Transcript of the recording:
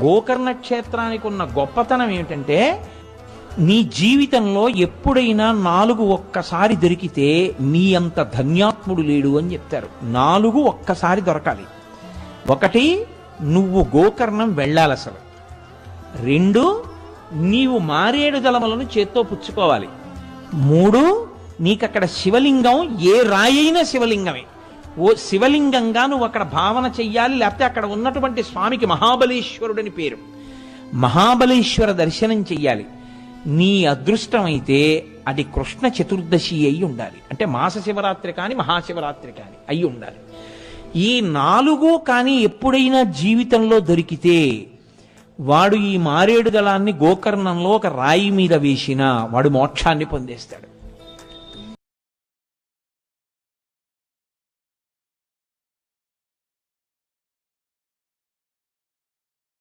గోకర్ణ క్షేత్రానికి ఉన్న గొప్పతనం ఏమిటంటే, నీ జీవితంలో ఎప్పుడైనా 4 ఒక్కసారి దొరికితే నీ అంత ధన్యాత్ముడు లేడు అని చెప్తారు. 4 ఒక్కసారి దొరకాలి. 1, నువ్వు గోకర్ణం వెళ్ళాలి అసలు. 2, నీవు మారేడు దళములను చేత్తో పుచ్చుకోవాలి. 3, నీకక్కడ శివలింగం ఏ రాయైన శివలింగమే, ఓ శివలింగంగా నువ్వు అక్కడ భావన చెయ్యాలి. లేకపోతే అక్కడ ఉన్నటువంటి స్వామికి మహాబలేశ్వరుడని పేరు, మహాబలేశ్వర దర్శనం చెయ్యాలి. నీ అదృష్టమైతే అది కృష్ణ చతుర్దశి అయి ఉండాలి. అంటే మాస శివరాత్రి కానీ మహాశివరాత్రి కానీ అయి ఉండాలి. ఈ 4 కానీ ఎప్పుడైనా జీవితంలో దొరికితే వాడు ఈ మారేడు దళాన్ని గోకర్ణంలో ఒక రాయి మీద వేసినా వాడు మోక్షాన్ని పొందేస్తాడు.